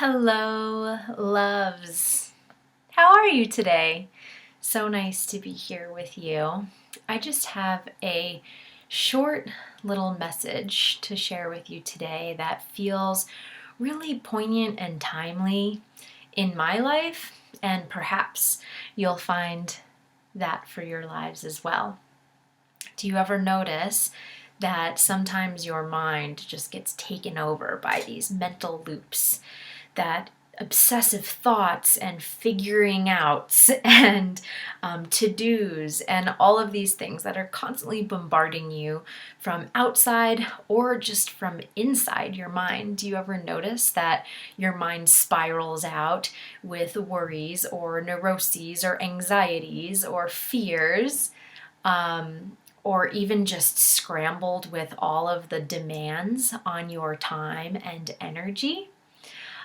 Hello, loves. How are you today? So nice to be here with you. I just have a short little message to share with you today that feels really poignant and timely in my life, and perhaps you'll find that for your lives as well. Do you ever notice that sometimes your mind just gets taken over by these mental loops, that obsessive thoughts and figuring outs and to-dos and all of these things that are constantly bombarding you from outside or just from inside your mind? Do you ever notice that your mind spirals out with worries or neuroses or anxieties or fears? Or even just scrambled with all of the demands on your time and energy?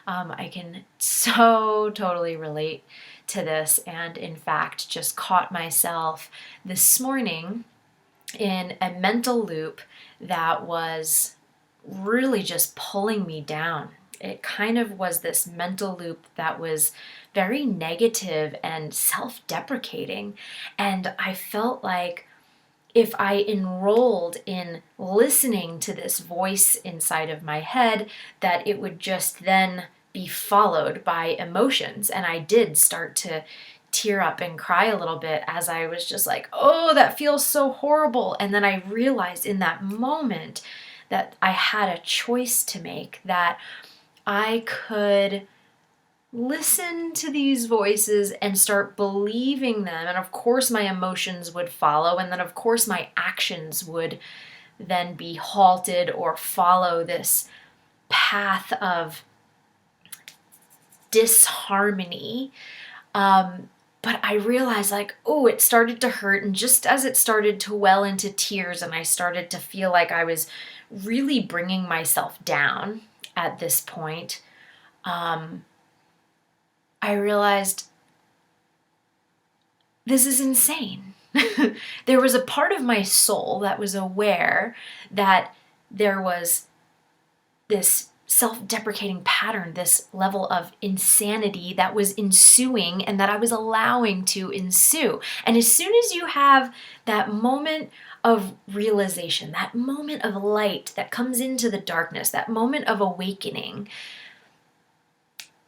I can so totally relate to this, and in fact just caught myself this morning in a mental loop that was really just pulling me down. It kind of was this mental loop that was very negative and self-deprecating, and I felt like if I enrolled in listening to this voice inside of my head, that it would just then be followed by emotions. And I did start to tear up and cry a little bit as I was just like, oh, that feels so horrible. And then I realized in that moment that I had a choice to make, that I could listen to these voices and start believing them, and of course my emotions would follow, and then of course my actions would then be halted or follow this path of disharmony. But I realized, like, oh, it started to hurt, and just as it started to well into tears and I started to feel like I was really bringing myself down at this point, I realized this is insane. There was a part of my soul that was aware that there was this self-deprecating pattern, this level of insanity that was ensuing and that I was allowing to ensue. And as soon as you have that moment of realization, that moment of light that comes into the darkness, that moment of awakening,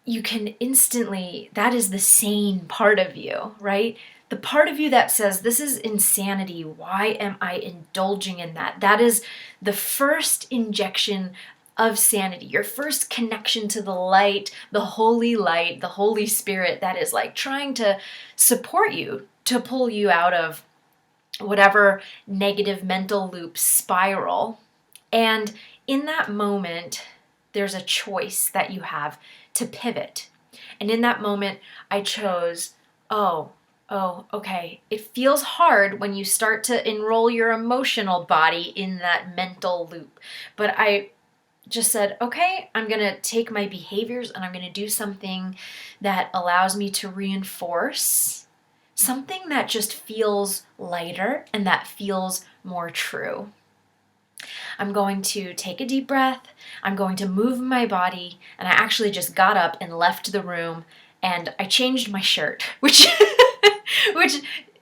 you can instantly, that is the sane part of you, right? The part of you that says, this is insanity. Why am I indulging in that? That is the first injection of sanity, your first connection to the light, the Holy Spirit that is like trying to support you, to pull you out of whatever negative mental loop spiral. And in that moment, there's a choice that you have to pivot. And in that moment, I chose, okay. It feels hard when you start to enroll your emotional body in that mental loop. But I just said, okay, I'm going to take my behaviors and I'm going to do something that allows me to reinforce something that just feels lighter and that feels more true. I'm going to take a deep breath, I'm going to move my body, and I actually just got up and left the room, and I changed my shirt, which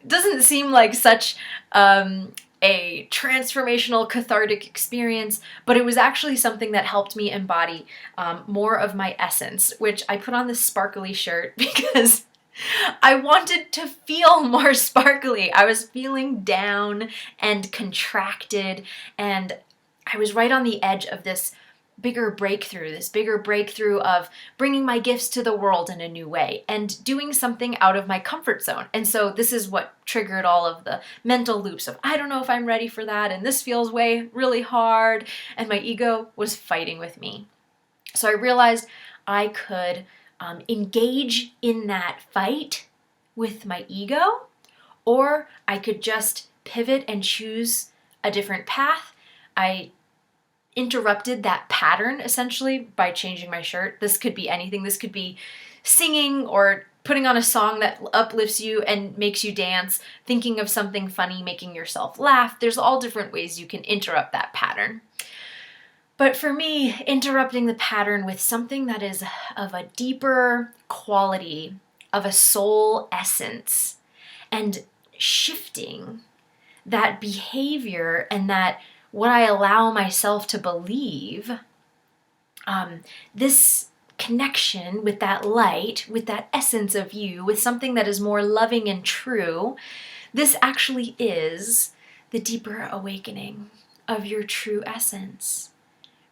doesn't seem like such a transformational, cathartic experience, but it was actually something that helped me embody more of my essence, which I put on this sparkly shirt because I wanted to feel more sparkly. I was feeling down and contracted, and I was right on the edge of this bigger breakthrough of bringing my gifts to the world in a new way and doing something out of my comfort zone. And so this is what triggered all of the mental loops of, I don't know if I'm ready for that, and this feels really hard, and my ego was fighting with me. So I realized I could engage in that fight with my ego, or I could just pivot and choose a different path. I interrupted that pattern essentially by changing my shirt. This could be anything. This could be singing or putting on a song that uplifts you and makes you dance, thinking of something funny, making yourself laugh. There's all different ways you can interrupt that pattern. But for me, interrupting the pattern with something that is of a deeper quality, of a soul essence, and shifting that behavior and that what I allow myself to believe, this connection with that light, with that essence of you, with something that is more loving and true, this actually is the deeper awakening of your true essence.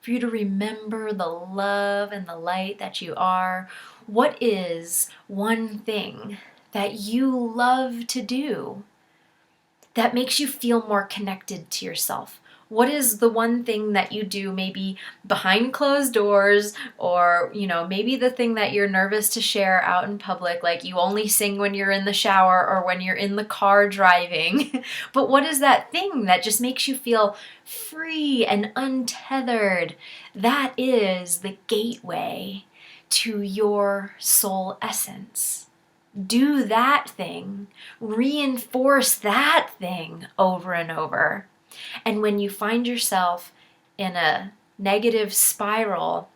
For you to remember the love and the light that you are. What is one thing that you love to do that makes you feel more connected to yourself? What is the one thing that you do maybe behind closed doors, or, maybe the thing that you're nervous to share out in public, like you only sing when you're in the shower or when you're in the car driving. But what is that thing that just makes you feel free and untethered? That is the gateway to your soul essence. Do that thing, reinforce that thing over and over. And when you find yourself in a negative spiral,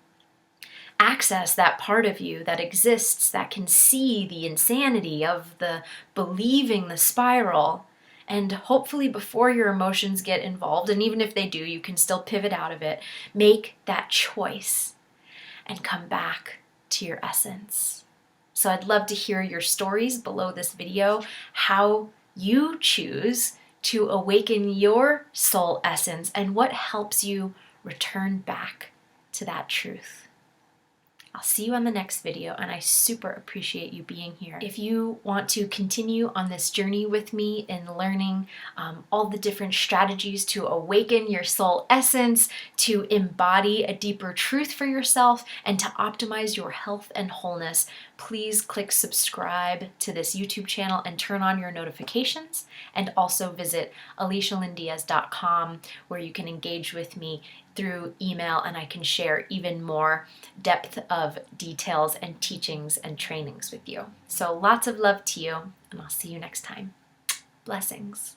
access that part of you that exists, that can see the insanity of the believing the spiral. And hopefully before your emotions get involved, and even if they do, you can still pivot out of it, make that choice and come back to your essence. So I'd love to hear your stories below this video, how you choose to awaken your soul essence and what helps you return back to that truth. I'll see you on the next video, and I super appreciate you being here. If you want to continue on this journey with me in learning all the different strategies to awaken your soul essence, to embody a deeper truth for yourself, and to optimize your health and wholeness, please click subscribe to this YouTube channel and turn on your notifications, and also visit alicialyndiaz.com, where you can engage with me through email, and I can share even more depth of details and teachings and trainings with you. So lots of love to you, and I'll see you next time. Blessings.